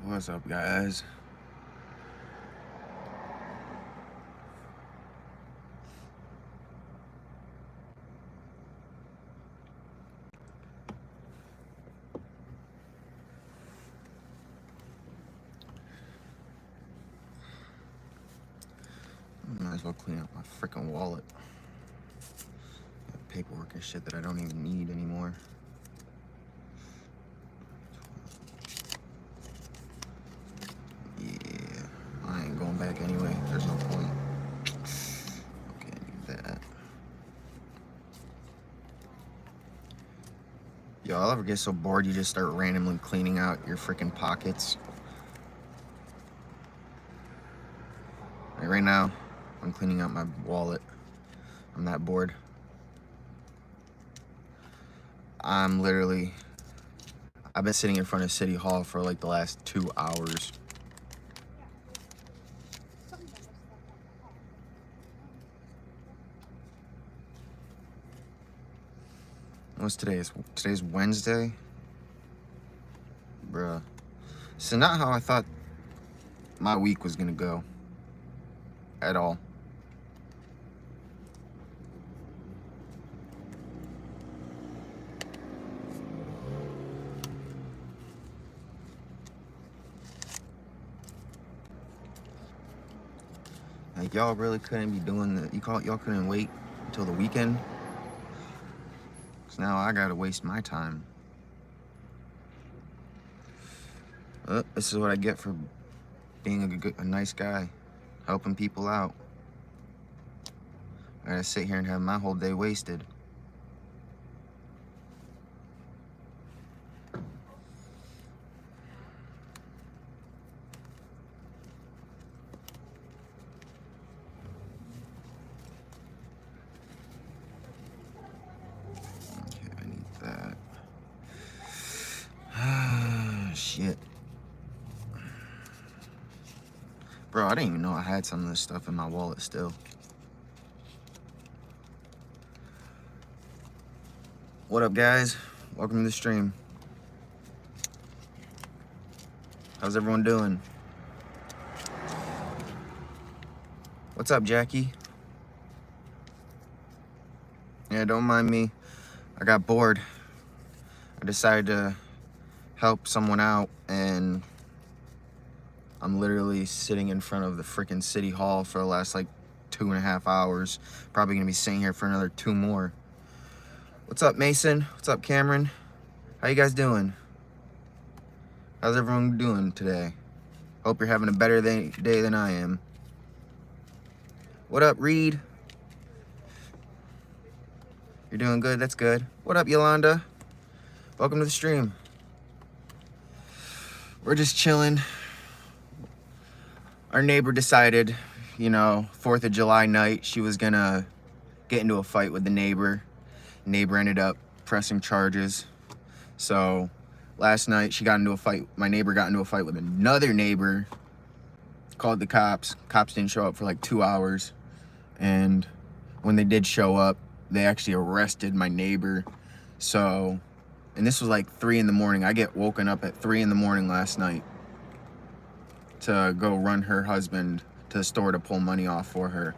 What's up, guys? Might as well clean up my freaking wallet. Got paperwork and shit that I don't even need anymore. Yeah, I ain't going back anyway. There's no point. Okay, I need that. Yo, I'll ever get so bored you just start randomly cleaning out your freaking pockets. Like right now, I'm cleaning out my wallet. I'm that bored. I've been sitting in front of City Hall for like the last 2 hours. What's today's Wednesday? Bruh. So not how I thought my week was gonna go. At all. Like y'all really couldn't be doing y'all couldn't wait until the weekend? Cause now I gotta waste my time. This is what I get for being a nice guy, helping people out. I gotta sit here and have my whole day wasted. Okay, I need that. Shit. Bro, I didn't even know I had some of this stuff in my wallet still. What up, guys? Welcome to the stream. How's everyone doing? What's up, Jackie? Yeah, don't mind me. I got bored. I decided to help someone out, and I'm literally sitting in front of the freaking City Hall for the last like 2.5 hours. Probably gonna be sitting here for another 2 more. What's up, Mason? What's up, Cameron? How you guys doing? How's everyone doing today? Hope you're having a better day than I am. What up, Reed? You're doing good? That's good. What up, Yolanda? Welcome to the stream. We're just chilling. Our neighbor decided, 4th of July night, she was gonna get into a fight with the neighbor. Neighbor ended up pressing charges. So last night my neighbor got into a fight with another neighbor, called the cops. Cops didn't show up for like 2 hours. And when they did show up, they actually arrested my neighbor. So, and this was like 3 in the morning. I get woken up at 3 in the morning last night to go run her husband to the store to pull money off for her.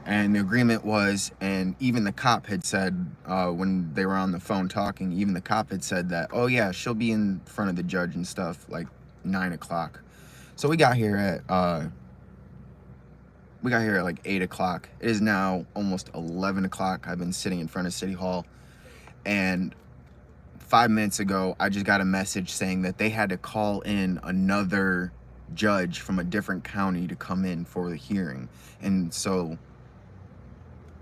And the agreement was, and even the cop had said, when they were on the phone talking, even the cop had said that, oh yeah, she'll be in front of the judge and stuff, like 9 o'clock. So we got here at like 8 o'clock. It is now almost 11 o'clock. I've been sitting in front of City Hall, and 5 minutes ago, I just got a message saying that they had to call in another judge from a different county to come in for the hearing. And so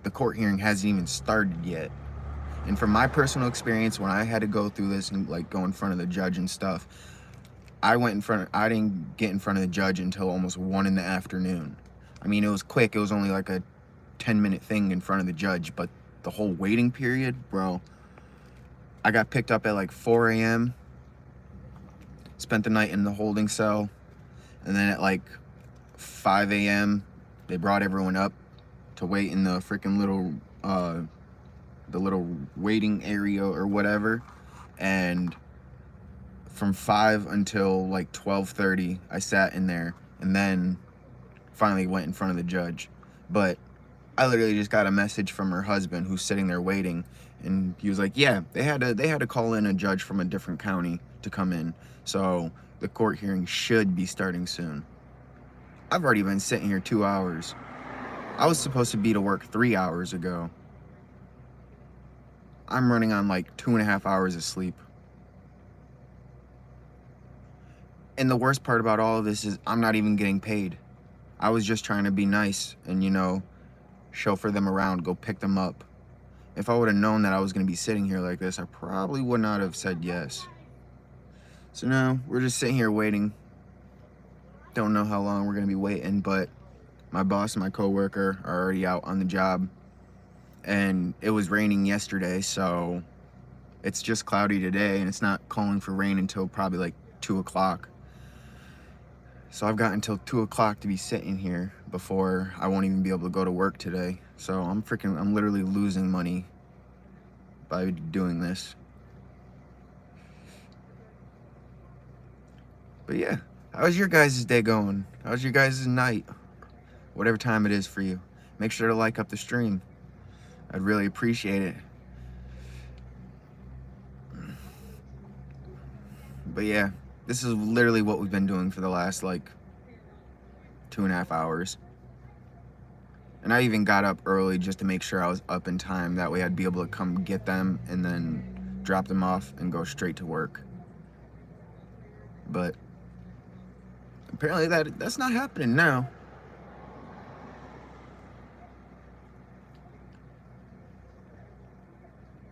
the court hearing hasn't even started yet. And from my personal experience, when I had to go through this and like go in front of the judge and stuff, I didn't get in front of the judge until almost 1 in the afternoon. I mean, it was quick. It was only like a 10-minute thing in front of the judge, but the whole waiting period, bro. I got picked up at like 4 a.m., spent the night in the holding cell, and then at like 5 a.m., they brought everyone up to wait in the freaking little waiting area or whatever. And from 5 until like 12:30. I sat in there and then finally went in front of the judge. But I literally just got a message from her husband who's sitting there waiting, and he was like, "Yeah, they had to call in a judge from a different county to come in. So the court hearing should be starting soon." I've already been sitting here 2 hours. I was supposed to be to work 3 hours ago. I'm running on like 2.5 hours of sleep. And the worst part about all of this is I'm not even getting paid. I was just trying to be nice and, chauffeur them around, go pick them up. If I would have known that I was going to be sitting here like this, I probably would not have said yes. So now we're just sitting here waiting. Don't know how long we're going to be waiting, but my boss and my coworker are already out on the job. And it was raining yesterday, so it's just cloudy today, and it's not calling for rain until probably like 2 o'clock. So I've got until 2 o'clock to be sitting here before I won't even be able to go to work today. So I'm literally losing money by doing this. But yeah, how's your guys' day going? How's your guys' night? Whatever time it is for you. Make sure to like up the stream. I'd really appreciate it. But yeah, this is literally what we've been doing for the last like 2.5 hours. And I even got up early just to make sure I was up in time. That way I'd be able to come get them and then drop them off and go straight to work. But apparently that's not happening now.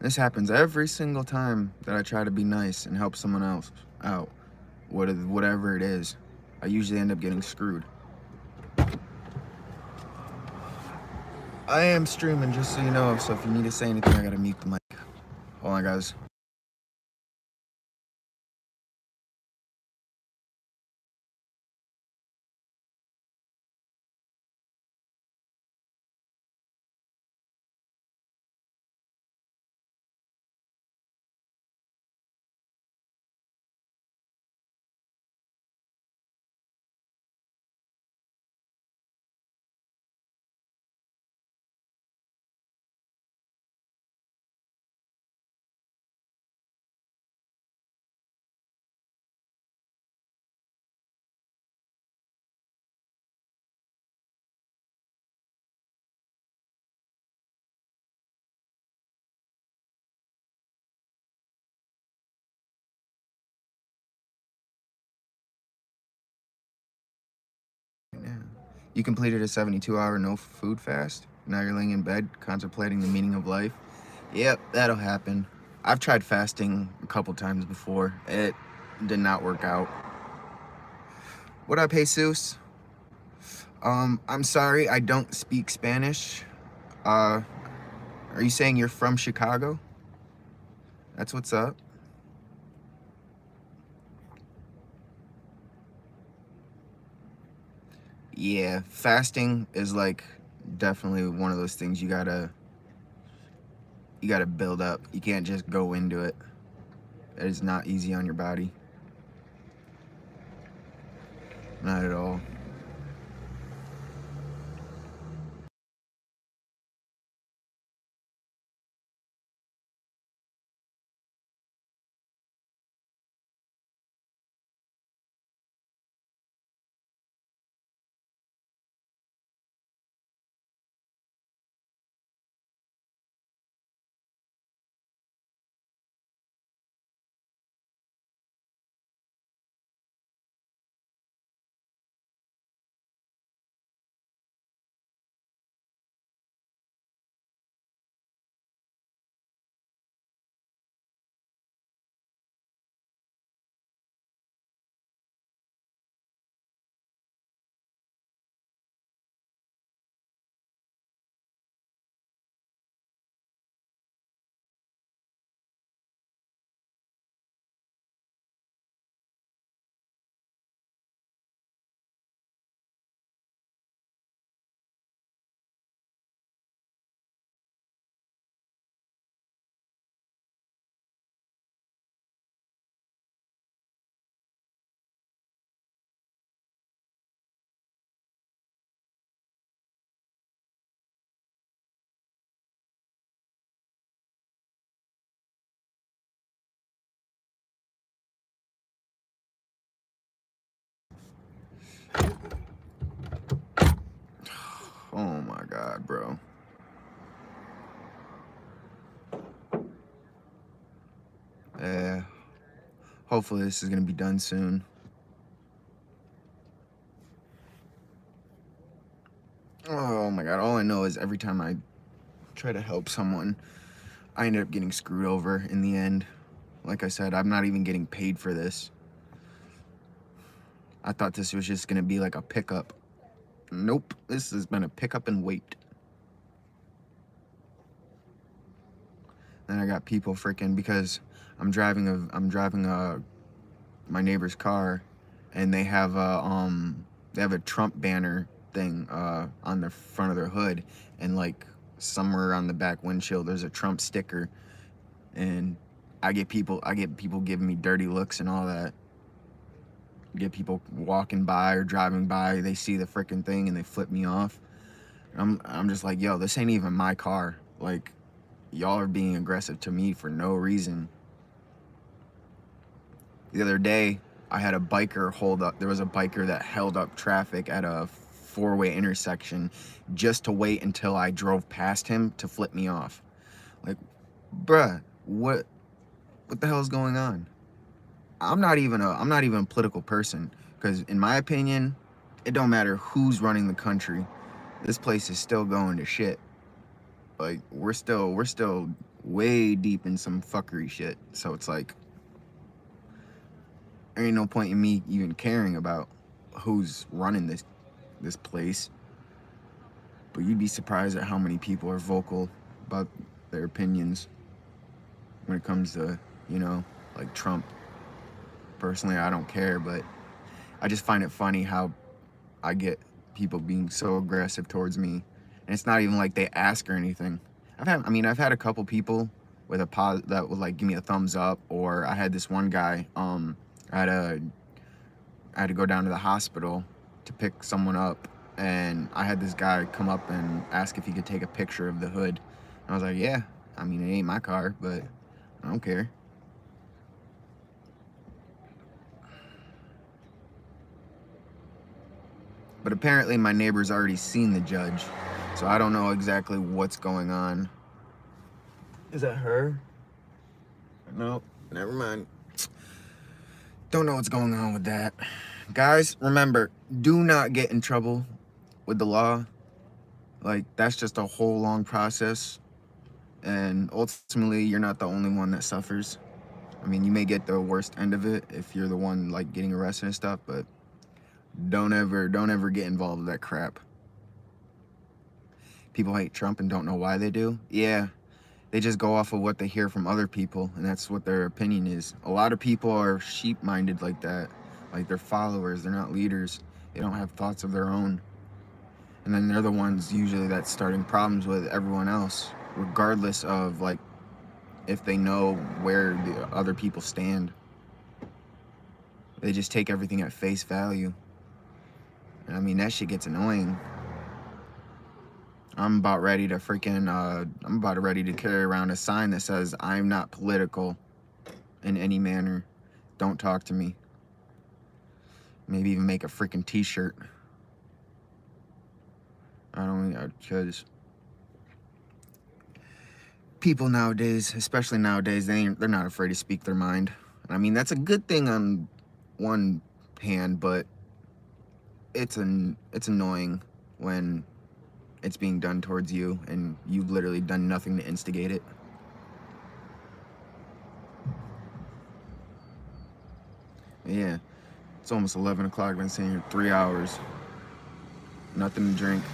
This happens every single time that I try to be nice and help someone else out. Whatever it is, I usually end up getting screwed. I am streaming, just so you know, so if you need to say anything, I gotta mute the mic. Hold on, guys. Yeah. You completed a 72-hour no food fast. Now you're laying in bed contemplating the meaning of life. Yep, that'll happen. I've tried fasting a couple times before. It did not work out. What up, Jesus? I'm sorry, I don't speak Spanish. Are you saying you're from Chicago? That's what's up. Yeah, fasting is like definitely one of those things you gotta build up. You can't just go into it. It is not easy on your body. Not at all. Oh my God, bro. Hopefully this is gonna be done soon. Oh my God, all I know is every time I try to help someone, I ended up getting screwed over in the end. Like I said, I'm not even getting paid for this. I thought this was just gonna be like a pickup. Nope, this has been a pickup and wait. Then I got people freaking, because I'm driving my neighbor's car, and they have a Trump banner thing on the front of their hood, and like somewhere on the back windshield there's a Trump sticker, and I get people giving me dirty looks and all that. Get people walking by or driving by, they see the freaking thing and they flip me off. I'm just like, yo, this ain't even my car. Like, y'all are being aggressive to me for no reason. The other day, I had a biker hold up. There was a biker that held up traffic at a four-way intersection just to wait until I drove past him to flip me off. Like, bruh, what the hell is going on? I'm not even a political person, because in my opinion, it don't matter who's running the country. This place is still going to shit. Like, we're still way deep in some fuckery shit. So it's like, there ain't no point in me even caring about who's running this place. But you'd be surprised at how many people are vocal about their opinions when it comes to, like Trump. Personally, I don't care, but I just find it funny how I get people being so aggressive towards me. And it's not even like they ask or anything. I've had a couple people with that would like give me a thumbs up, or I had this one guy, I had to go down to the hospital to pick someone up, and I had this guy come up and ask if he could take a picture of the hood. And I was like, yeah, I mean, it ain't my car, but I don't care. But apparently my neighbor's already seen the judge, so I don't know exactly what's going on. Is that her? No, never mind. Don't know what's going on with that. Guys, remember, do not get in trouble with the law. Like, that's just a whole long process, and ultimately you're not the only one that suffers. I mean, you may get the worst end of it if you're the one like getting arrested and stuff, but don't ever get involved with that crap. People hate Trump and don't know why they do. Yeah, they just go off of what they hear from other people, and that's what their opinion is. A lot of people are sheep-minded like that. Like, they're followers, they're not leaders. They don't have thoughts of their own. And then they're the ones usually that's starting problems with everyone else, regardless of like if they know where the other people stand. They just take everything at face value. And I mean, that shit gets annoying. I'm about ready to carry around a sign that says, I'm not political in any manner. Don't talk to me. Maybe even make a freaking t-shirt. Because people nowadays, especially nowadays, they're not afraid to speak their mind. I mean, that's a good thing on one hand, but it's annoying when it's being done towards you and you've literally done nothing to instigate it. Yeah, it's almost 11 o'clock. I've been sitting here 3 hours. Nothing to drink.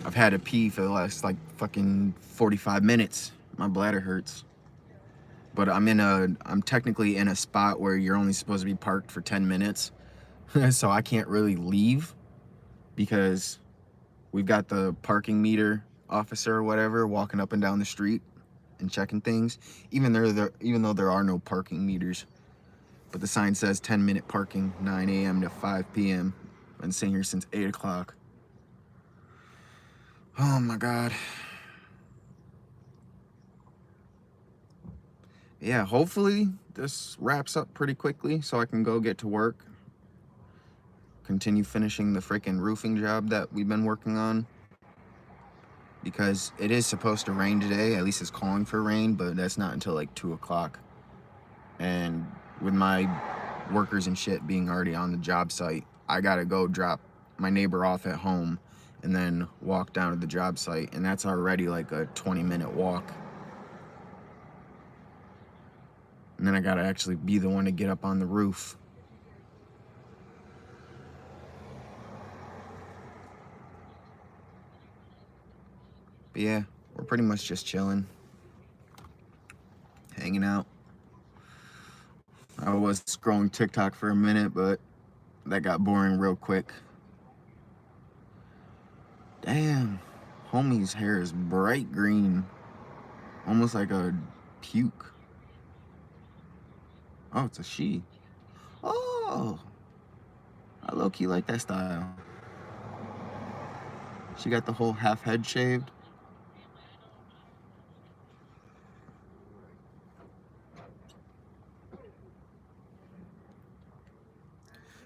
I've had to pee for the last like fucking 45 minutes. My bladder hurts. But I'm technically in a spot where you're only supposed to be parked for 10 minutes. So I can't really leave because we've got the parking meter officer or whatever walking up and down the street and checking things, even though there are no parking meters. But the sign says 10-minute parking, 9 a.m. to 5 p.m. I've been sitting here since 8 o'clock. Oh my God. Yeah, hopefully this wraps up pretty quickly so I can go get to work. Continue finishing the freaking roofing job that we've been working on. because it is supposed to rain today. At least it's calling for rain, but that's not until like 2 o'clock. And with my workers and shit being already on the job site, I gotta go drop my neighbor off at home and then walk down to the job site, and that's already like a 20-minute walk. And then I gotta actually be the one to get up on the roof. But yeah, we're pretty much just chilling, hanging out. I was scrolling TikTok for a minute, but that got boring real quick. Damn, homie's hair is bright green, almost like a puke. Oh, it's a she. Oh, I low-key like that style. She got the whole half head shaved.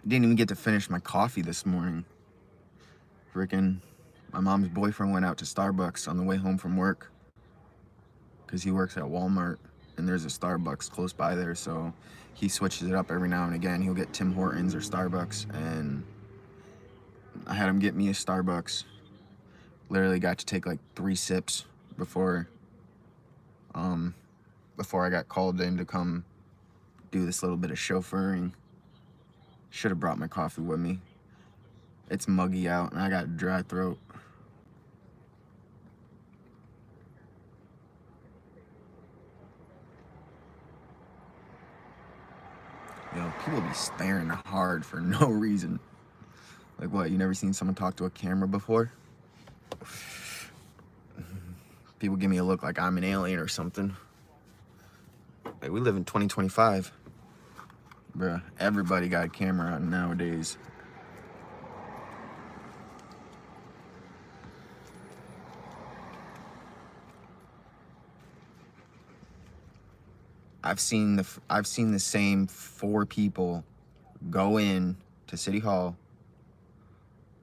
Didn't even get to finish my coffee this morning. Freaking, my mom's boyfriend went out to Starbucks on the way home from work because he works at Walmart and there's a Starbucks close by there, so he switches it up every now and again. He'll get Tim Hortons or Starbucks, and I had him get me a Starbucks. Literally got to take like 3 sips before I got called in to come do this little bit of chauffeuring. Should have brought my coffee with me. It's muggy out and I got a dry throat. Yo, people be staring hard for no reason. Like what, you never seen someone talk to a camera before? People give me a look like I'm an alien or something. Like, we live in 2025. Bruh, everybody got a camera on nowadays. I've seen the same 4 people go in to City Hall,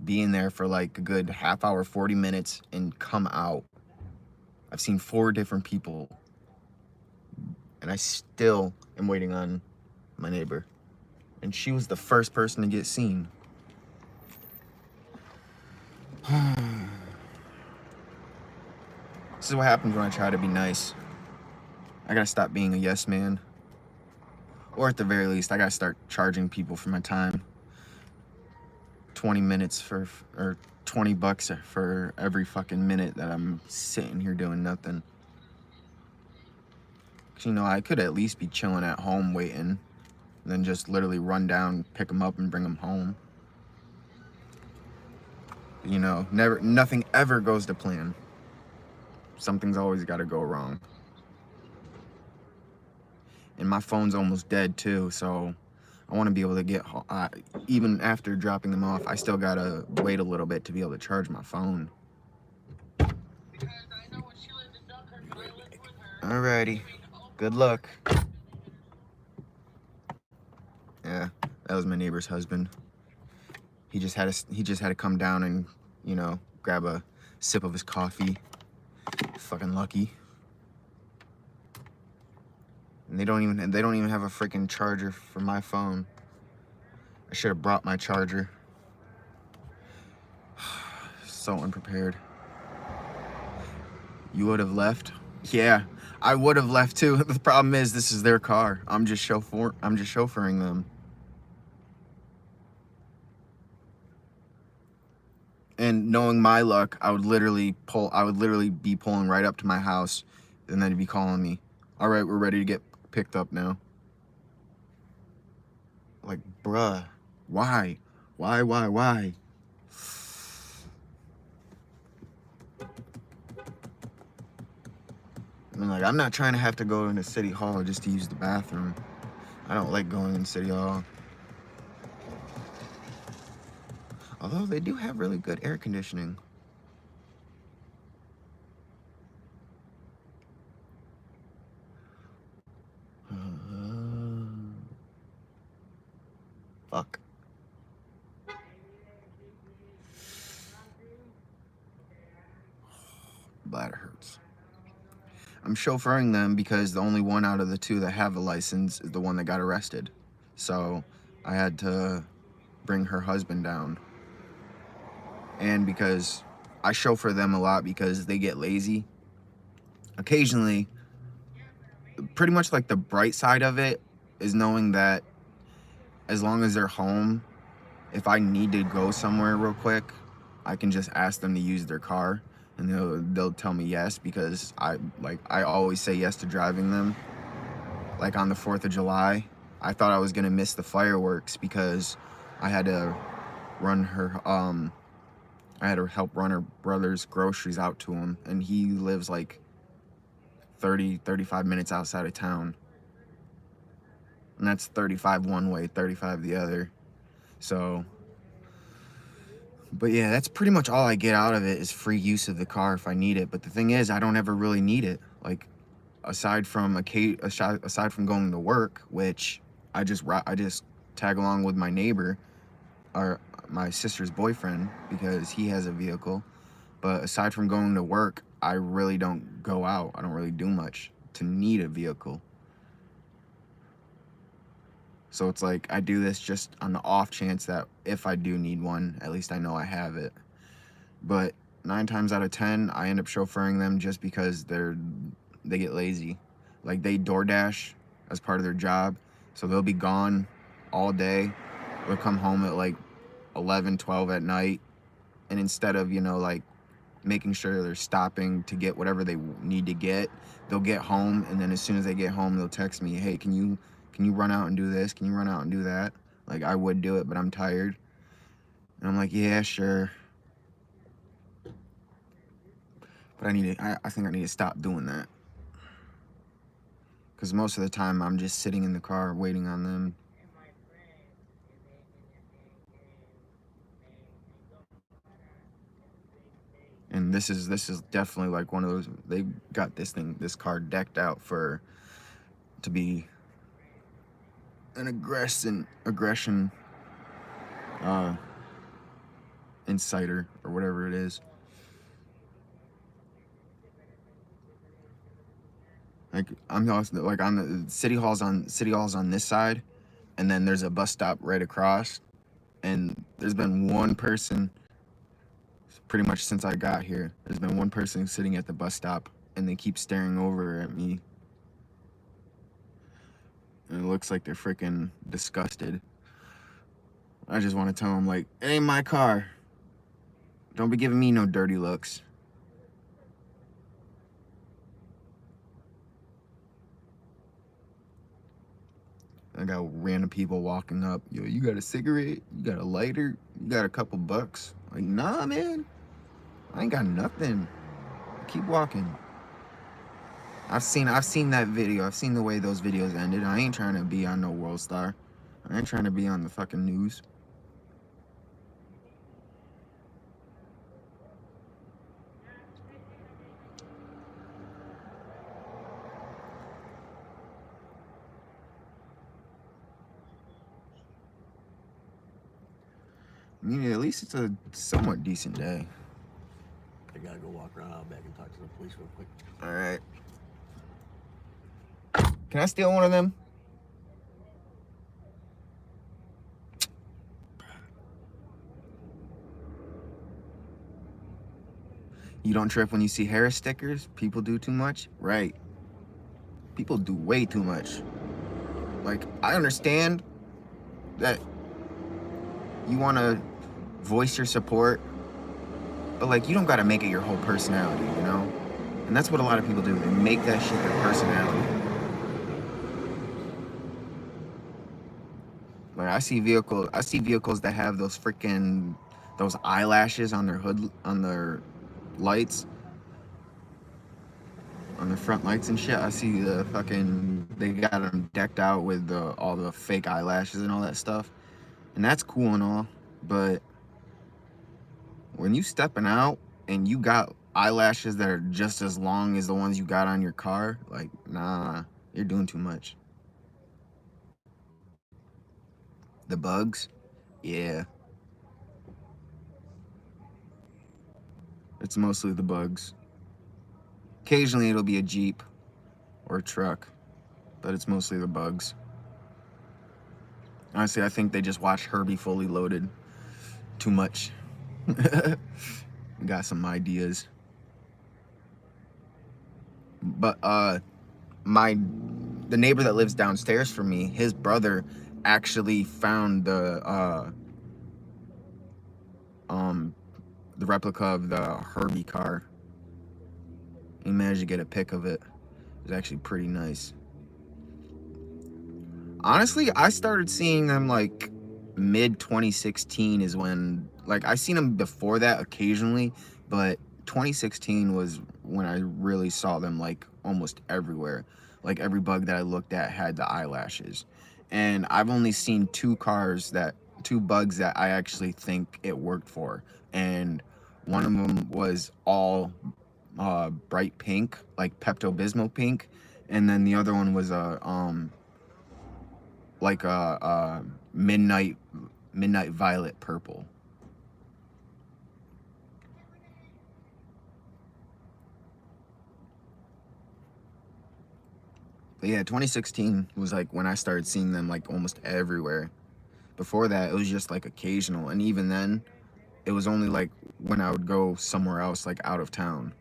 be in there for like a good half hour, 40 minutes, and come out. I've seen 4 different people, and I still am waiting on my neighbor. And she was the first person to get seen. This is what happens when I try to be nice. I gotta stop being a yes man. Or at the very least, I gotta start charging people for my time. 20 minutes or 20 bucks for every fucking minute that I'm sitting here doing nothing. 'Cause, you know, I could at least be chilling at home waiting, and then just literally run down, pick them up, and bring them home. You know, nothing ever goes to plan. Something's always gotta go wrong. And my phone's almost dead too, so I want to be able to get even after dropping them off, I still gotta wait a little bit to be able to charge my phone. Alrighty, good luck. Yeah, that was my neighbor's husband. He just had to come down and, you know, grab a sip of his coffee. Fucking lucky. And they don't even have a freaking charger for my phone. I should have brought my charger. So unprepared. You would have left? Yeah, I would have left too. The problem is this is their car. I'm just chauffeuring them. And knowing my luck, I would literally be pulling right up to my house, and then he'd be calling me. All right, we're ready to get picked up now. Like, bruh, why? Why? I mean, like, I'm not trying to have to go into City Hall just to use the bathroom. I don't like going in City Hall. Although they do have really good air conditioning. Fuck. bladder hurts. I'm chauffeuring them because the only one out of the two that have a license is the one that got arrested. So I had to bring her husband down. And because I chauffeur them a lot because they get lazy. Occasionally, pretty much like the bright side of it is knowing that as long as they're home, if I need to go somewhere real quick, I can just ask them to use their car and they'll tell me yes, because I always say yes to driving them. Like on the 4th of July, I thought I was gonna miss the fireworks because I had to run her I had to help run her brother's groceries out to him, and he lives like 35 minutes outside of town. And that's 35 one way, 35 the other. So, but yeah, that's pretty much all I get out of it is free use of the car if I need it. But the thing is, I don't ever really need it. Like, aside from going to work, which I just tag along with my neighbor or my sister's boyfriend because he has a vehicle. But aside from going to work, I really don't go out. I don't really do much to need a vehicle. So it's like I do this just on the off chance that if I do need one, at least I know I have it. But 9 times out of 10, I end up chauffeuring them just because they get lazy. Like, they DoorDash as part of their job, so they'll be gone all day. They'll come home at like 11, 12 at night, and instead of, like making sure they're stopping to get whatever they need to get, they'll get home, and then as soon as they get home, they'll text me, hey, can you run out and do this? Can you run out and do that? Like, I would do it, but I'm tired. And I'm like, yeah, sure. But I think I need to stop doing that. Because most of the time, I'm just sitting in the car waiting on them. And this is definitely like one of those, they got this car decked out to be an aggression inciter or whatever it is. Like, I'm also like on the city hall's on this side, and then there's a bus stop right across, and there's been one person pretty much since I got here. There's been one person sitting at the bus stop, and they keep staring over at me. And it looks like they're freaking disgusted. I just want to tell them, like, it ain't my car. Don't be giving me no dirty looks. I got random people walking up. Yo, you got a cigarette? You got a lighter? You got a couple bucks? Like, nah, man. I ain't got nothing. Keep walking. I've seen that video. I've seen the way those videos ended. I ain't trying to be on no World Star. I ain't trying to be on the fucking news. I mean, at least it's a somewhat decent day. I gotta go walk around out back and talk to the police real quick. All right. Can I steal one of them? You don't trip when you see Harris stickers? People do too much? Right. People do way too much. Like, I understand that you want to voice your support, but like, you don't got to make it your whole personality, you know? And that's what a lot of people do. They make that shit their personality. Like, I see vehicles that have those eyelashes on their hood, on their lights, on their front lights and shit. I see they got them decked out with all the fake eyelashes and all that stuff. And that's cool and all, but when you stepping out and you got eyelashes that are just as long as the ones you got on your car, like, nah, you're doing too much. The bugs? Yeah. It's mostly the bugs. Occasionally it'll be a Jeep or a truck, but it's mostly the bugs. Honestly, I think they just watched Herbie Fully Loaded too much. Got some ideas. But the neighbor that lives downstairs from me, his brother actually found the replica of the Herbie car. He managed to get a pic of it. It was actually pretty nice. Honestly, I started seeing them like mid 2016 is when, like, I seen them before that occasionally, but 2016 was when I really saw them like almost everywhere. Like every bug that I looked at had the eyelashes. And I've only seen two bugs that I actually think it worked for. And one of them was all bright pink, like Pepto-Bismol pink, and then the other one was a midnight violet purple. But yeah, 2016 was like when I started seeing them like almost everywhere. Before that, it was just like occasional, and even then, it was only like when I would go somewhere else, like out of town.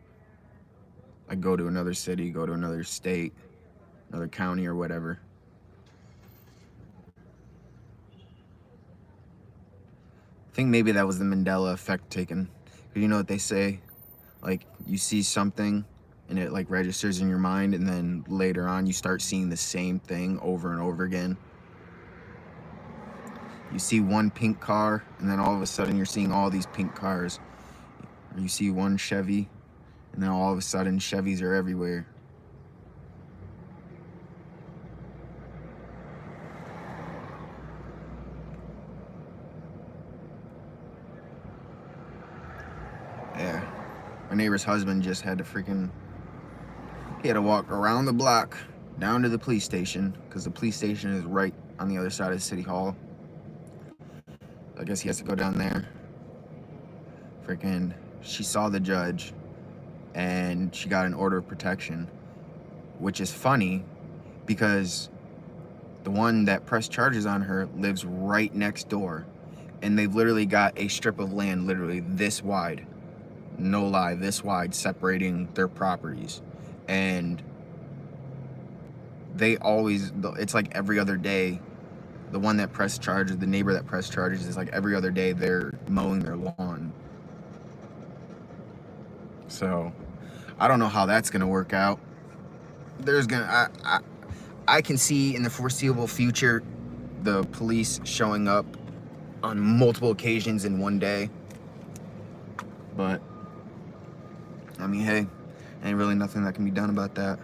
I'd go to another city, go to another state, another county or whatever. I think maybe that was the Mandela effect taken. You know what they say? Like, you see something and it like registers in your mind, and then later on you start seeing the same thing over and over again. You see one pink car, and then all of a sudden you're seeing all these pink cars. Or you see one Chevy, and then all of a sudden Chevys are everywhere. Yeah. My neighbor's husband just had to he had to walk around the block down to the police station, because the police station is right on the other side of City Hall. I guess he has to go down there. She saw the judge and she got an order of protection, which is funny because the one that pressed charges on her lives right next door, and they've literally got a strip of land literally this wide, no lie, this wide, separating their properties. And it's like every other day, the one that pressed charges, the neighbor that pressed charges, is like every other day they're mowing their lawn. So I don't know how that's gonna work out. I can see in the foreseeable future the police showing up on multiple occasions in one day. But I mean, hey, ain't really nothing that can be done about that.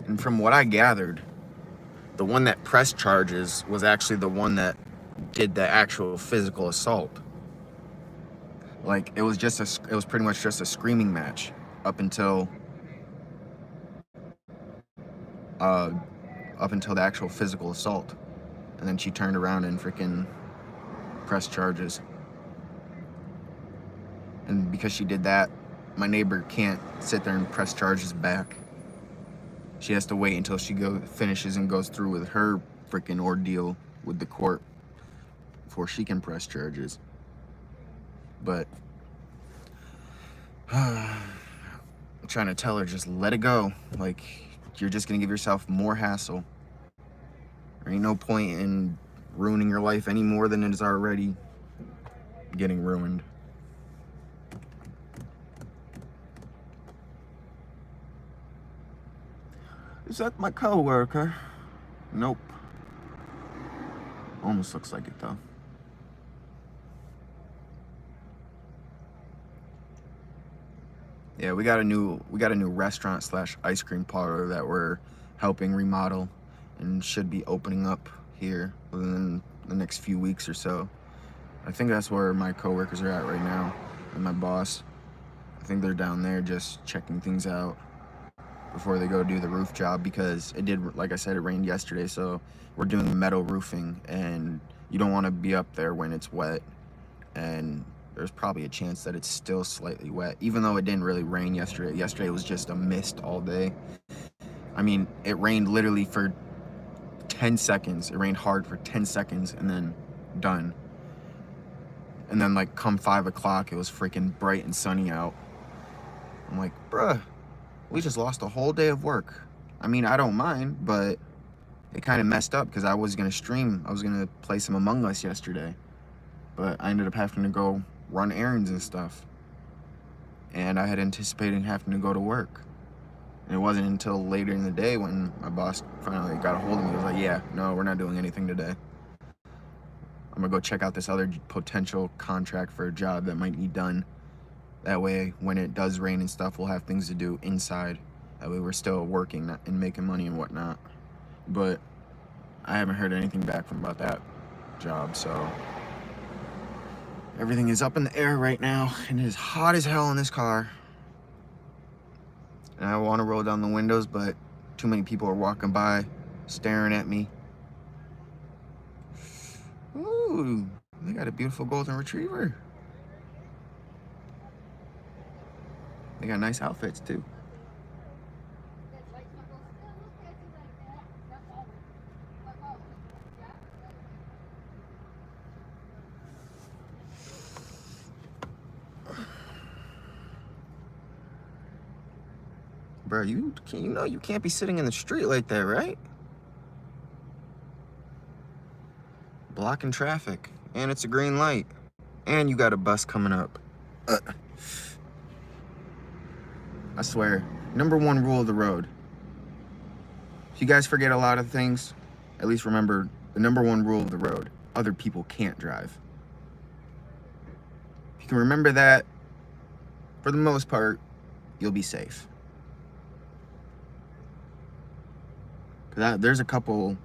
And from what I gathered, the one that pressed charges was actually the one that did the actual physical assault. Like, it was pretty much just a screaming match up until the actual physical assault. And then she turned around and freaking pressed charges. And because she did that, my neighbor can't sit there and press charges back. She has to wait until she finishes and goes through with her freaking ordeal with the court before she can press charges. But I'm trying to tell her, just let it go. Like, you're just gonna give yourself more hassle. There ain't no point in ruining your life any more than it is already getting ruined. Is that my coworker? Nope. Almost looks like it though. Yeah, we got a new restaurant / ice cream parlor that we're helping remodel and should be opening up here within the next few weeks or so. I think that's where my coworkers are at right now, and my boss. I think they're down there just checking things out before they go do the roof job, because it did, like I said, it rained yesterday, so we're doing metal roofing, and you don't want to be up there when it's wet, and there's probably a chance that it's still slightly wet, even though it didn't really rain yesterday. Yesterday was just a mist all day. I mean, it rained literally for 10 seconds. It rained hard for 10 seconds and then done. And then like come 5 o'clock, it was freaking bright and sunny out. I'm like, bruh, we just lost a whole day of work. I mean, I don't mind, but it kind of messed up because I was going to stream. I was going to play some Among Us yesterday. But I ended up having to go run errands and stuff. And I had anticipated having to go to work. And it wasn't until later in the day when my boss finally got a hold of me. He was like, yeah, no, we're not doing anything today. I'm going to go check out this other potential contract for a job that might be done. That way, when it does rain and stuff, we'll have things to do inside. That way we're still working and making money and whatnot. But I haven't heard anything back from about that job, so everything is up in the air right now, and it is hot as hell in this car. And I want to roll down the windows, but too many people are walking by, staring at me. Ooh, they got a beautiful golden retriever. They got nice outfits too. Bro, you know you can't be sitting in the street like that, right? Blocking traffic, and it's a green light, and you got a bus coming up. I swear, number one rule of the road. If you guys forget a lot of things, at least remember the number one rule of the road. Other people can't drive. If you can remember that, for the most part, you'll be safe. There's a couple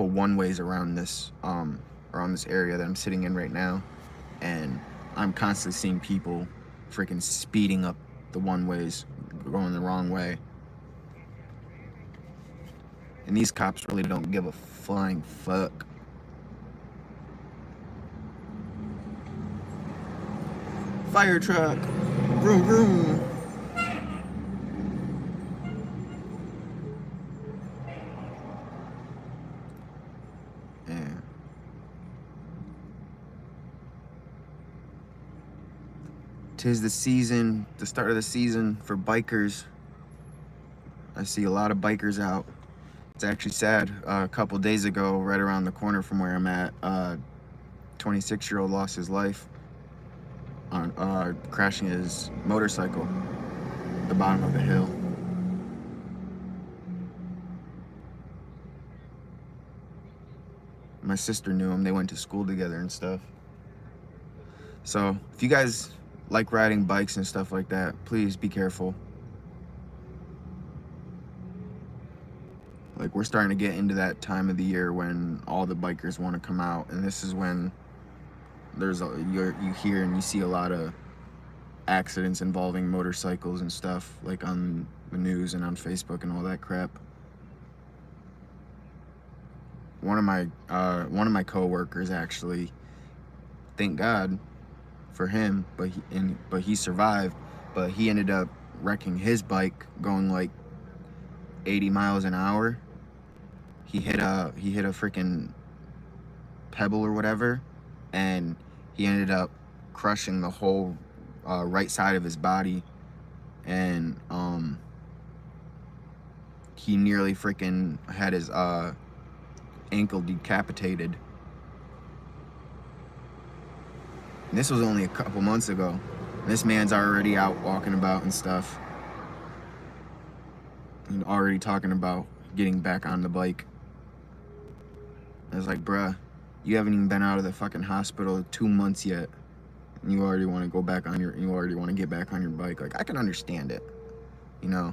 one ways around this area that I'm sitting in right now, and I'm constantly seeing people freaking speeding up the one ways, going the wrong way. And these cops really don't give a flying fuck. Fire truck, vroom vroom. Yeah. 'Tis the season, the start of the season for bikers. I see a lot of bikers out. It's actually sad. A couple days ago, right around the corner from where I'm at, 26-year-old lost his life on crashing his motorcycle at the bottom of the hill. My sister knew him. They went to school together and stuff. So if you guys like riding bikes and stuff like that, please be careful. Like, we're starting to get into that time of the year when all the bikers want to come out, and this is when you hear and you see a lot of accidents involving motorcycles and stuff, like on the news and on Facebook and all that crap. One of my coworkers, actually, thank God for him, but he survived, but he ended up wrecking his bike going like 80 miles an hour. He hit a freaking pebble or whatever, and he ended up crushing the whole right side of his body, and he nearly freaking had his ankle decapitated. And this was only a couple months ago. This man's already out walking about and stuff, and already talking about getting back on the bike. I was like, bruh, you haven't even been out of the fucking hospital 2 months yet, and you already want to go back on you already want to get back on your bike. Like, I can understand it, you know.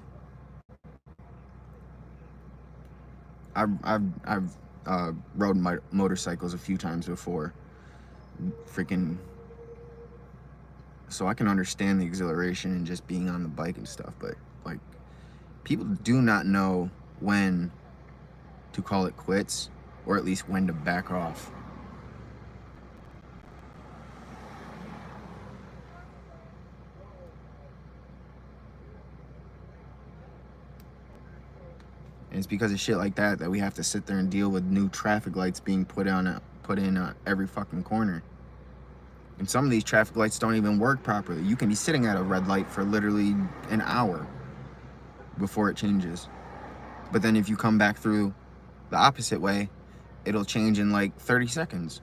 I've rode my motorcycles a few times before, freaking, so I can understand the exhilaration and just being on the bike and stuff. But like, people do not know when to call it quits, or at least when to back off. And it's because of shit like that that we have to sit there and deal with new traffic lights being put in every fucking corner. And some of these traffic lights don't even work properly. You can be sitting at a red light for literally an hour before it changes. But then if you come back through the opposite way, it'll change in like 30 seconds.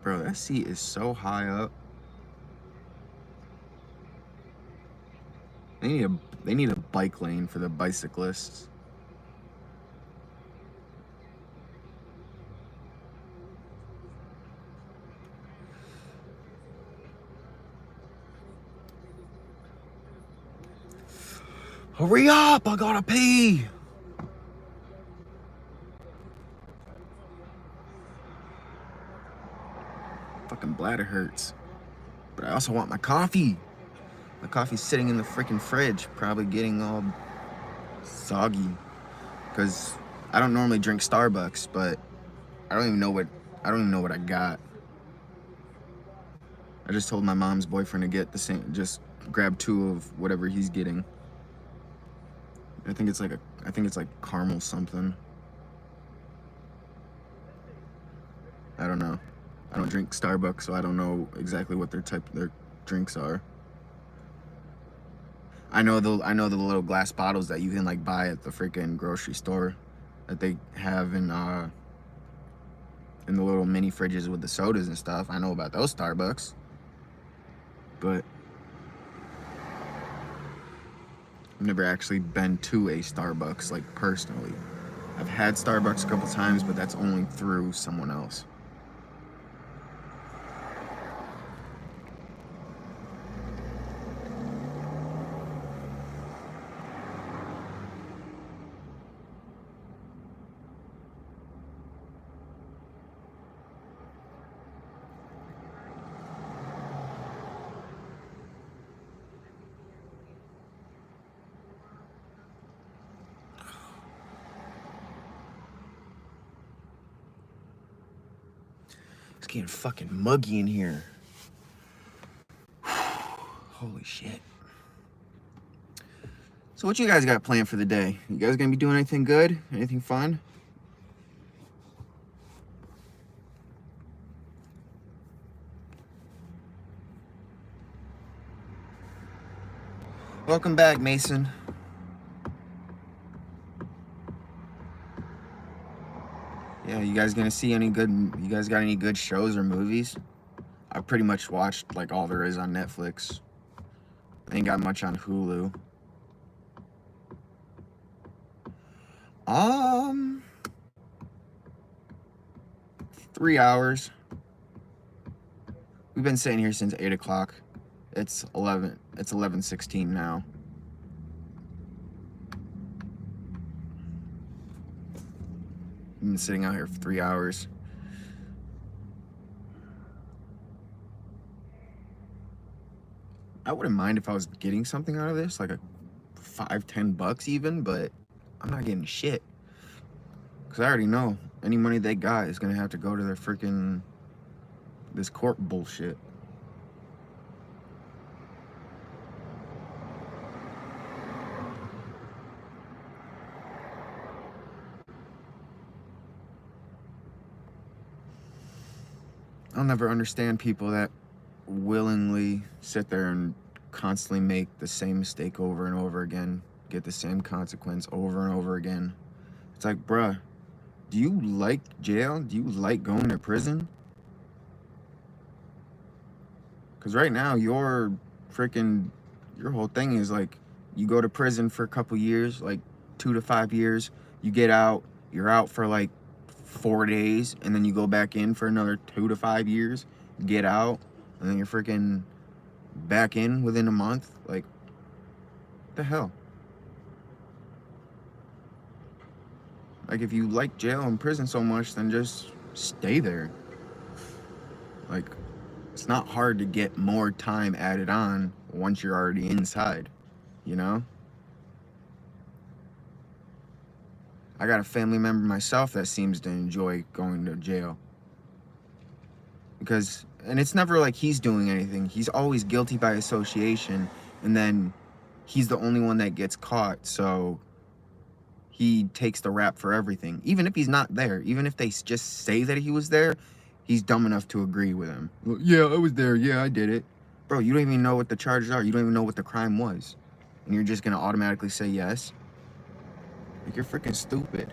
Bro, that seat is so high up. They need a bike lane for the bicyclists. Hurry up, I gotta pee. Fucking bladder hurts. But I also want my coffee. My coffee's sitting in the freaking fridge, probably getting all soggy. Cause I don't normally drink Starbucks, but I don't even know what I got. I just told my mom's boyfriend to get the same, just grab 2 of whatever he's getting. I think it's like caramel something. I don't know. I don't drink Starbucks, so I don't know exactly what their drinks are. I know the little glass bottles that you can like buy at the freaking grocery store that they have in the little mini fridges with the sodas and stuff. I know about those Starbucks. But I've never actually been to a Starbucks like personally. I've had Starbucks a couple times, but that's only through someone else. It's getting fucking muggy in here. Holy shit. So what you guys got planned for the day? You guys gonna be doing anything good? Anything fun? Welcome back, Mason. Yeah, you guys got any good shows or movies? I pretty much watched like all there is on Netflix. I ain't got much on Hulu. 3 hours. We've been sitting here since 8 o'clock. It's 11:16 now. I've been sitting out here for 3 hours. I wouldn't mind if I was getting something out of this, like a $5-10 even, but I'm not getting shit. Cause I already know any money they got is gonna have to go to their freaking this court bullshit. I'll never understand people that willingly sit there and constantly make the same mistake over and over again, get the same consequence over and over again. It's like, bruh, do you like jail? Do you like going to prison? Because right now, your whole thing is like, you go to prison for a couple years, like 2 to 5 years, you get out, you're out for like 4 days, and then you go back in for another 2 to 5 years, get out, and then you're freaking back in within a month. Like, what the hell? Like, if you like jail and prison so much, then just stay there. Like, it's not hard to get more time added on once you're already inside, you know? I got a family member myself that seems to enjoy going to jail. because, and it's never like he's doing anything. He's always guilty by association, and then he's the only one that gets caught, so he takes the rap for everything. Even if he's not there, even if they just say that he was there, he's dumb enough to agree with him. Well, yeah, I was there. Yeah, I did it. Bro, you don't even know what the charges are. You don't even know what the crime was. And you're just going to automatically say yes? Like, you're freaking stupid.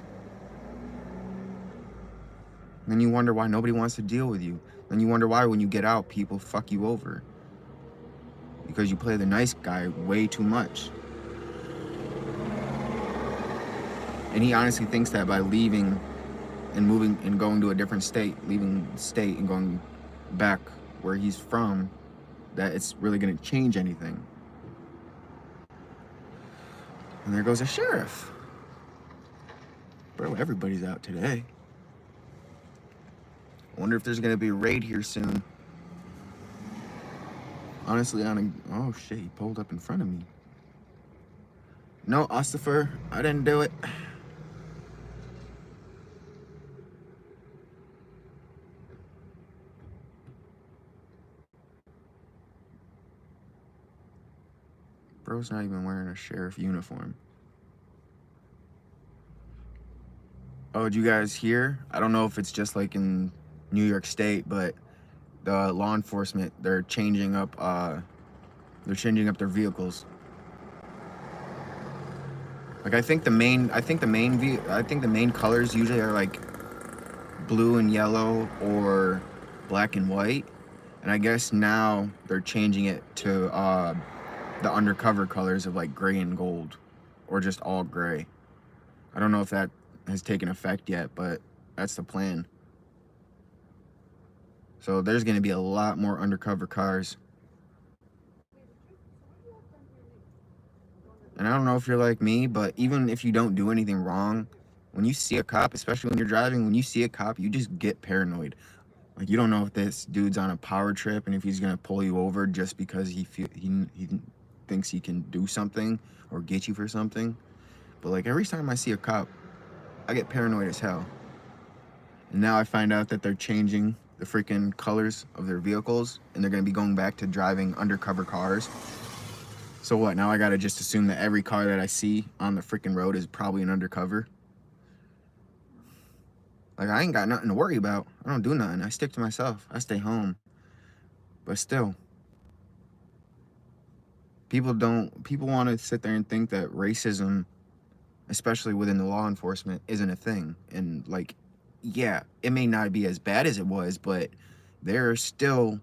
And then you wonder why nobody wants to deal with you. Then you wonder why when you get out, people fuck you over. Because you play the nice guy way too much. And he honestly thinks that by leaving and moving and going to a different state, leaving the state and going back where he's from, that it's really going to change anything. And there goes a sheriff. Bro, everybody's out today. I wonder if there's going to be a raid here soon. Honestly, oh shit, he pulled up in front of me. No, Ossifer, I didn't do it. Bro's not even wearing a sheriff uniform. Oh, did you guys hear? I don't know if it's just like in New York State, but the law enforcement, they're changing up their vehicles. Like I think the main colors usually are like blue and yellow or black and white. And I guess now they're changing it to the undercover colors of like gray and gold, or just all gray. I don't know if that has taken effect yet, but that's the plan. So there's going to be a lot more undercover cars. And I don't know if you're like me, but even if you don't do anything wrong, when you see a cop, especially when you're driving, when you see a cop, you just get paranoid. Like, you don't know if this dude's on a power trip and if he's going to pull you over just because he thinks he can do something or get you for something. But like every time I see a cop, I get paranoid as hell. And now I find out that they're changing the freaking colors of their vehicles and they're going to be going back to driving undercover cars. So what, now I got to just assume that every car that I see on the freaking road is probably an undercover? Like, I ain't got nothing to worry about. I don't do nothing. I stick to myself. I stay home. But still, people want to sit there and think that racism, especially within the law enforcement, isn't a thing. And like, yeah, it may not be as bad as it was, but there are still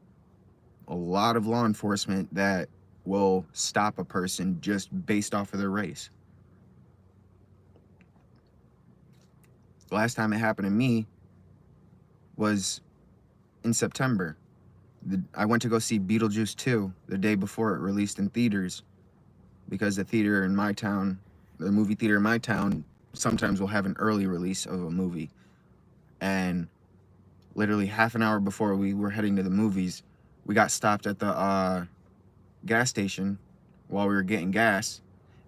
a lot of law enforcement that will stop a person just based off of their race. The last time it happened to me was in September. I went to go see Beetlejuice 2 the day before it released in theaters, because the theater in my town, the movie theater in my town, sometimes will have an early release of a movie. And literally half an hour before we were heading to the movies, we got stopped at the gas station while we were getting gas,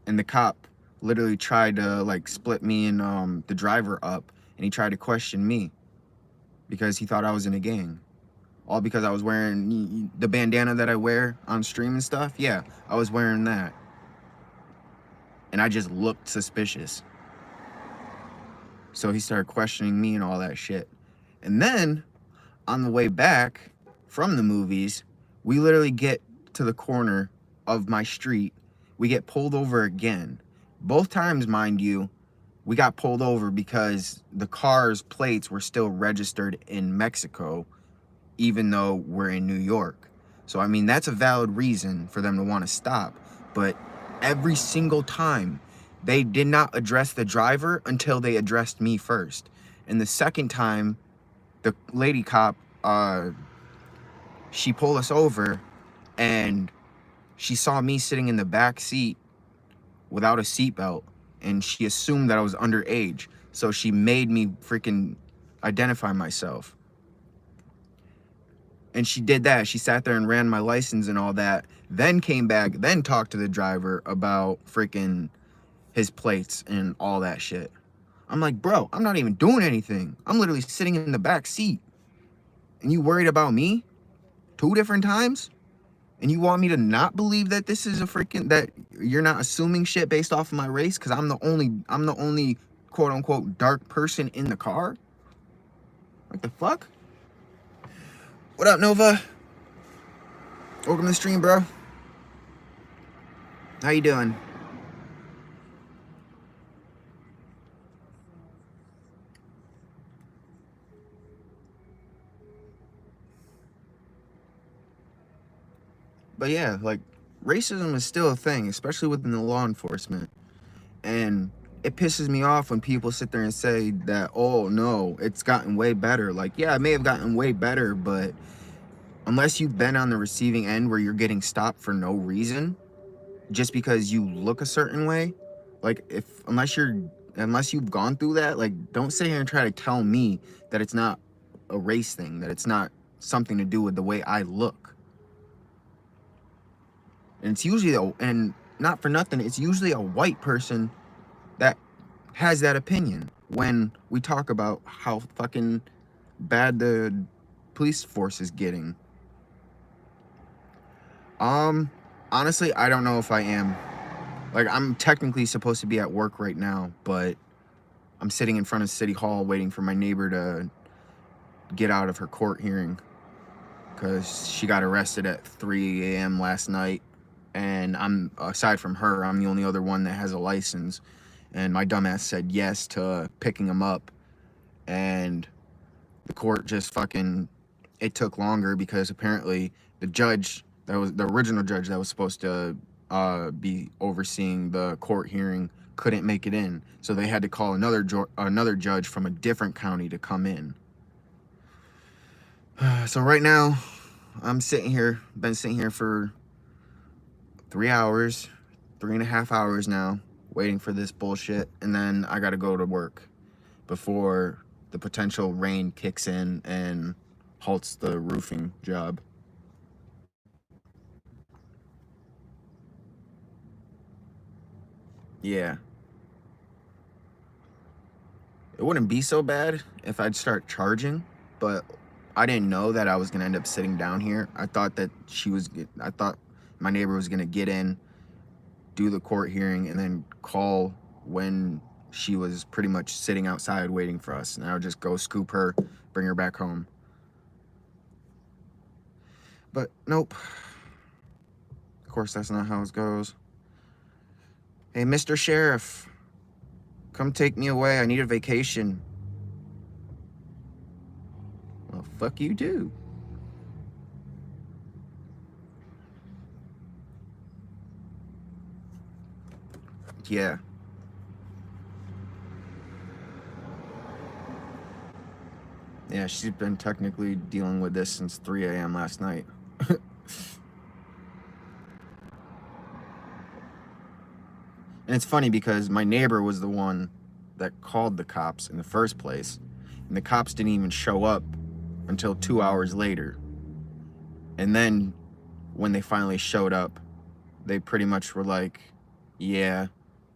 and the cop literally tried to like split me and the driver up, and he tried to question me because he thought I was in a gang. All because I was wearing the bandana that I wear on stream and stuff. Yeah, I was wearing that. And I just looked suspicious. So he started questioning me and all that shit. And then on the way back from the movies, we literally get to the corner of my street. We get pulled over again. Both times, mind you, we got pulled over because the car's plates were still registered in Mexico, even though we're in New York. So, I mean, that's a valid reason for them to want to stop. But every single time, they did not address the driver until they addressed me first. And the second time, the lady cop, she pulled us over, and she saw me sitting in the back seat without a seatbelt, and she assumed that I was underage. So she made me freaking identify myself. And she did that. She sat there and ran my license and all that, then came back, then talked to the driver about freaking his plates and all that shit. I'm like, bro, I'm not even doing anything. I'm literally sitting in the back seat. And you worried about me 2 different times? And you want me to not believe that this is a freaking, that you're not assuming shit based off of my race because I'm the only quote unquote dark person in the car? Like the fuck? What up, Nova? Welcome to the stream, bro. How you doing? But yeah, like, racism is still a thing, especially within the law enforcement. And it pisses me off when people sit there and say that, oh no, it's gotten way better. Like, yeah, it may have gotten way better, but unless you've been on the receiving end where you're getting stopped for no reason, just because you look a certain way, like, unless you've gone through that, like, don't sit here and try to tell me that it's not a race thing, that it's not something to do with the way I look. And it's usually, and not for nothing, it's usually a white person that has that opinion when we talk about how fucking bad the police force is getting. Honestly, I don't know if I am. Like, I'm technically supposed to be at work right now, but I'm sitting in front of City Hall waiting for my neighbor to get out of her court hearing because she got arrested at 3 a.m. last night. And aside from her, I'm the only other one that has a license. And my dumbass said yes to picking him up. And the court just it took longer because apparently the judge, that was the original judge that was supposed to be overseeing the court hearing, couldn't make it in. So they had to call another judge from a different county to come in. So right now, been sitting here for 3.5 hours now, waiting for this bullshit, and then I gotta go to work before the potential rain kicks in and halts the roofing job. Yeah. It wouldn't be so bad if I'd start charging, but I didn't know that I was gonna end up sitting down here. I thought my neighbor was gonna get in, do the court hearing, and then call when she was pretty much sitting outside waiting for us. And I would just go scoop her, bring her back home. But nope. Of course, that's not how it goes. Hey, Mr. Sheriff, come take me away. I need a vacation. Well, fuck you too. Yeah. Yeah, she's been technically dealing with this since 3 a.m. last night. And it's funny because my neighbor was the one that called the cops in the first place. And the cops didn't even show up until 2 hours later. And then when they finally showed up, they pretty much were like, yeah,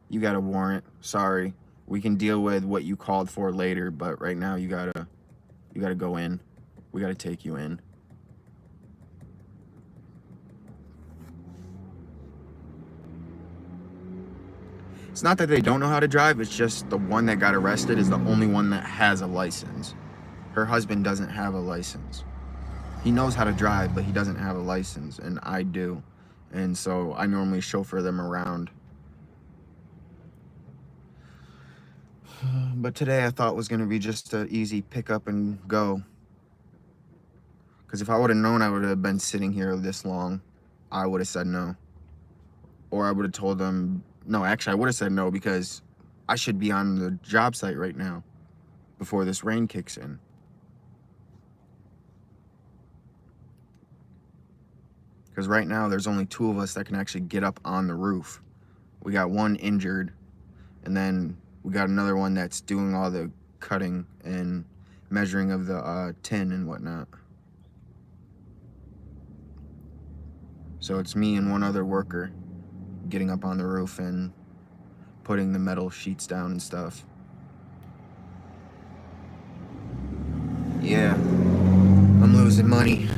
you got a warrant. Sorry. We can deal with what you called for later, but right now you gotta go in. We gotta take you in. It's not that they don't know how to drive, it's just the one that got arrested is the only one that has a license. Her husband doesn't have a license. He knows how to drive, but he doesn't have a license, and I do. And so I normally chauffeur them around. But today I thought was gonna be just an easy pick up and go. Because if I would have known I would have been sitting here this long, I would have said no. Or I would have told them, no, actually I would have said no because I should be on the job site right now before this rain kicks in. Because right now there's only 2 of us that can actually get up on the roof. We got one injured, and then we got another one that's doing all the cutting and measuring of the tin and whatnot. So it's me and one other worker getting up on the roof and putting the metal sheets down and stuff. Yeah, I'm losing money.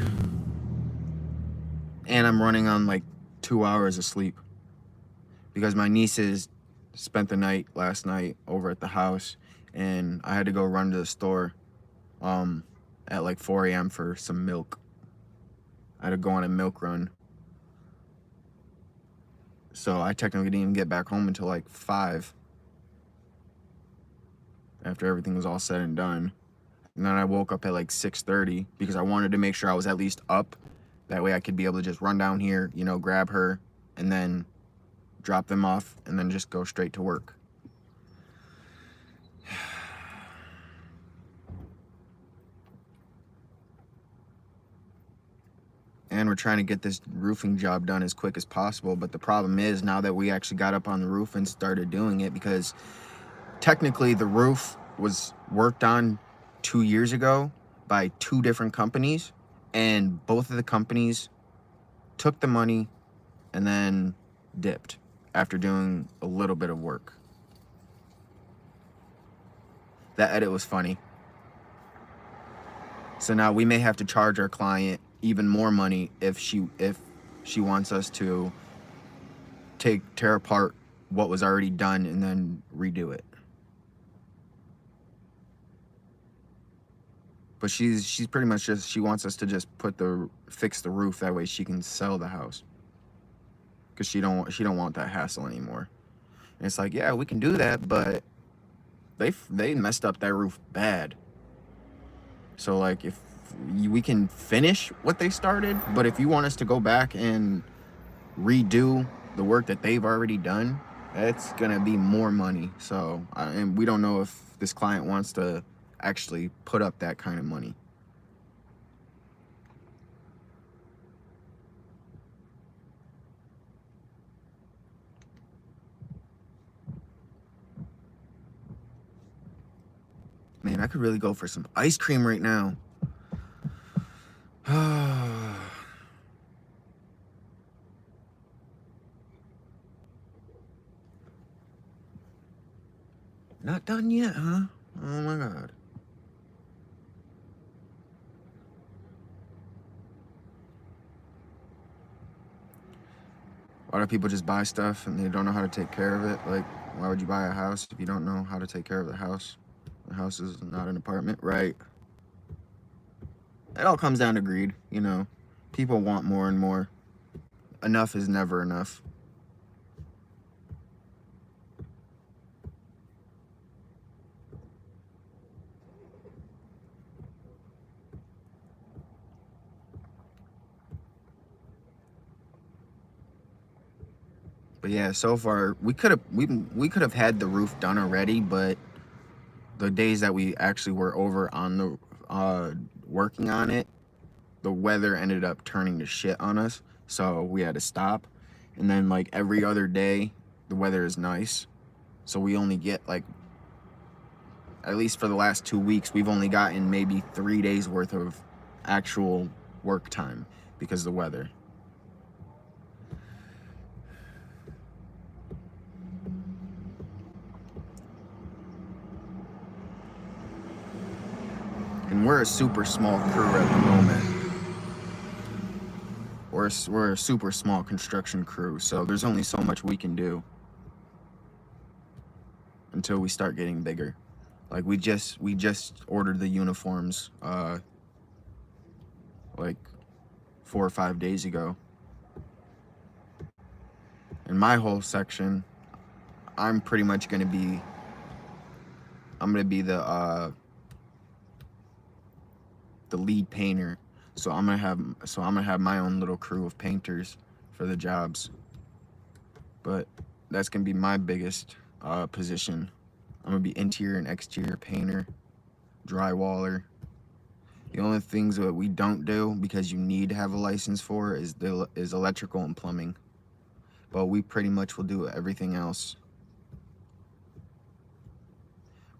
And I'm running on like 2 hours of sleep. Because my nieces spent the night last night over at the house. And I had to go run to the store at like 4 a.m. for some milk. I had to go on a milk run. So I technically didn't even get back home until like 5. After everything was all said and done. And then I woke up at like 6:30 because I wanted to make sure I was at least up. That way I could be able to just run down here, you know, grab her, and then drop them off, and then just go straight to work. And we're trying to get this roofing job done as quick as possible. But the problem is now that we actually got up on the roof and started doing it, because technically the roof was worked on 2 years ago by 2 different companies, and both of the companies took the money and then dipped after doing a little bit of work. That edit was funny. So now we may have to charge our client even more money if she wants us to tear apart what was already done and then redo it. But she's pretty much just, she wants us to just fix the roof, that way she can sell the house. Because she don't want that hassle anymore. And it's like, yeah, we can do that, but they messed up that roof bad. So like, if we can finish what they started, but if you want us to go back and redo the work that they've already done, that's gonna be more money. So and we don't know if this client wants to actually put up that kind of money. Man, I could really go for some ice cream right now. Not done yet, huh? Oh my God. Why do people just buy stuff and they don't know how to take care of it? Like, why would you buy a house if you don't know how to take care of the house? The house is not an apartment, right? It all comes down to greed, you know. People want more and more. Enough is never enough. But yeah, so far we could have had the roof done already, but the days that we actually were over on the working on it, the weather ended up turning to shit on us, so we had to stop. And then like every other day the weather is nice, so we only get like, at least for the last 2 weeks, we've only gotten maybe 3 days worth of actual work time because of the weather. And we're a super small crew at the moment. We're a super small construction crew, so there's only so much we can do until we start getting bigger. Like we just ordered the uniforms like 4 or 5 days ago. In my whole section, I'm pretty much gonna be the lead painter. So I'm gonna have my own little crew of painters for the jobs. But that's gonna be my biggest position. I'm gonna be interior and exterior painter, drywaller. The only things that we don't do, because you need to have a license for, is electrical and plumbing. But we pretty much will do everything else.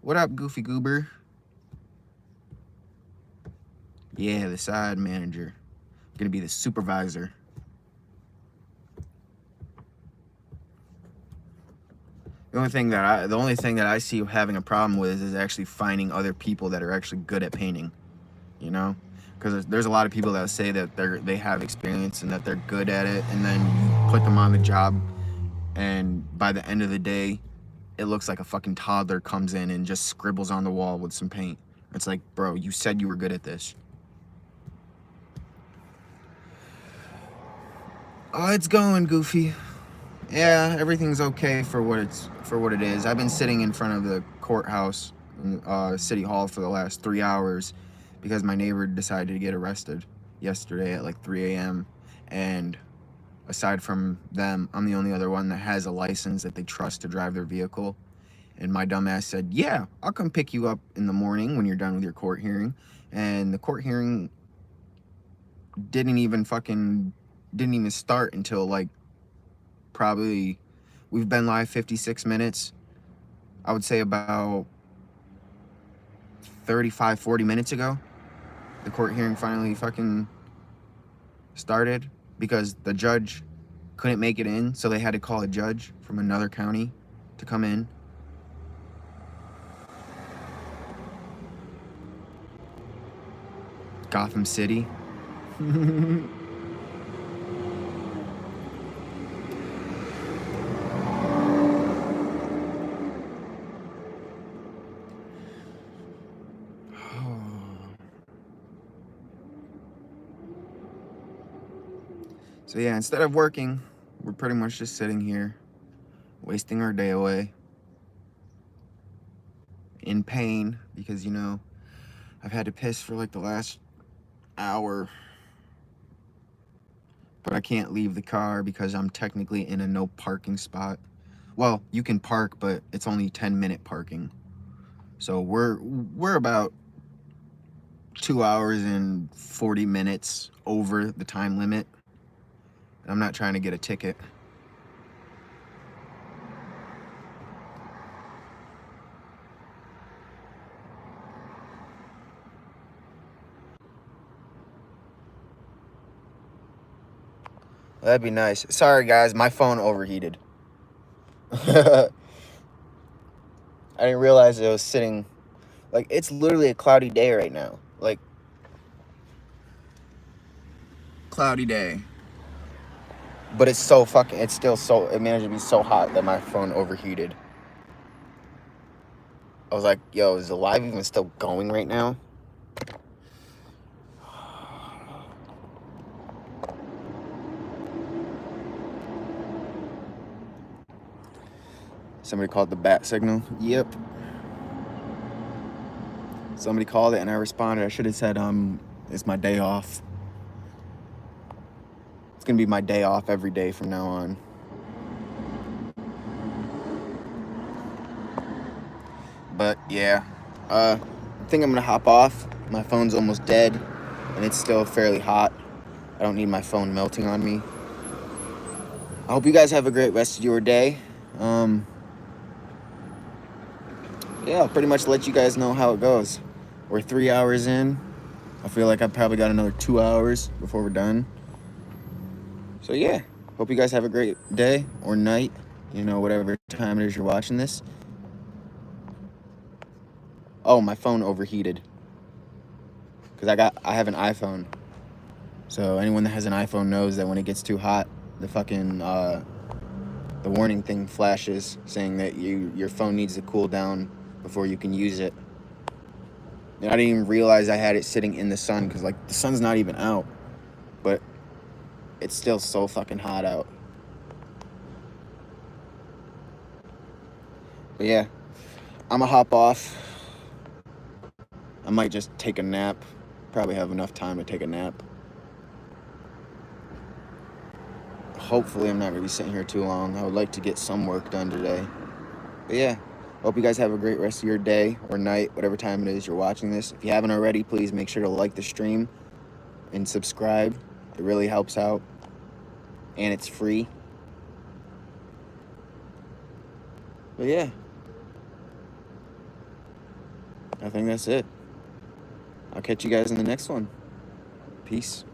What up, Goofy Goober? Yeah, the side manager. I'm gonna be the supervisor. The only thing that I see having a problem with is actually finding other people that are actually good at painting. You know, because there's a lot of people that say that they have experience and that they're good at it, and then you put them on the job, and by the end of the day, it looks like a fucking toddler comes in and just scribbles on the wall with some paint. It's like, bro, you said you were good at this. Oh, it's going, Goofy. Yeah, everything's okay for what it is. I've been sitting in front of the courthouse, City Hall, for the last 3 hours because my neighbor decided to get arrested yesterday at like 3 a.m. And aside from them, I'm the only other one that has a license that they trust to drive their vehicle. And my dumbass said, yeah, I'll come pick you up in the morning when you're done with your court hearing. And the court hearing didn't even start until like probably, we've been live 56 minutes. I would say about 35, 40 minutes ago, the court hearing finally fucking started because the judge couldn't make it in, so they had to call a judge from another county to come in. Gotham City. So yeah, instead of working, we're pretty much just sitting here, wasting our day away, in pain, because, you know, I've had to piss for like the last hour, but I can't leave the car because I'm technically in a no parking spot. Well, you can park, but it's only 10-minute parking. So we're about 2 hours and 40 minutes over the time limit. I'm not trying to get a ticket. That'd be nice. Sorry, guys, my phone overheated. I didn't realize it was sitting... Like, it's literally a cloudy day right now. Like, cloudy day. But it's so fucking... It's still so... It managed to be so hot that my phone overheated. I was like, yo, is the live even still going right now? Somebody called the bat signal. Yep. Somebody called it and I responded. I should have said, it's my day off. It's gonna be my day off every day from now on. But yeah, I think I'm gonna hop off. My phone's almost dead and it's still fairly hot. I don't need my phone melting on me. I hope you guys have a great rest of your day. Yeah, I'll pretty much let you guys know how it goes. We're 3 hours in. I feel like I've probably got another 2 hours before we're done. So yeah, hope you guys have a great day or night, you know, whatever time it is you're watching this. Oh, my phone overheated. Because I have an iPhone. So anyone that has an iPhone knows that when it gets too hot, the fucking, the warning thing flashes saying that your phone needs to cool down before you can use it. And I didn't even realize I had it sitting in the sun because, like, the sun's not even out. But it's still so fucking hot out. But yeah, I'm gonna hop off. I might just take a nap. Probably have enough time to take a nap. Hopefully I'm not gonna be sitting here too long. I would like to get some work done today. But yeah, hope you guys have a great rest of your day or night, whatever time it is you're watching this. If you haven't already, please make sure to like the stream and subscribe. It really helps out. And it's free. But yeah, I think that's it. I'll catch you guys in the next one. Peace.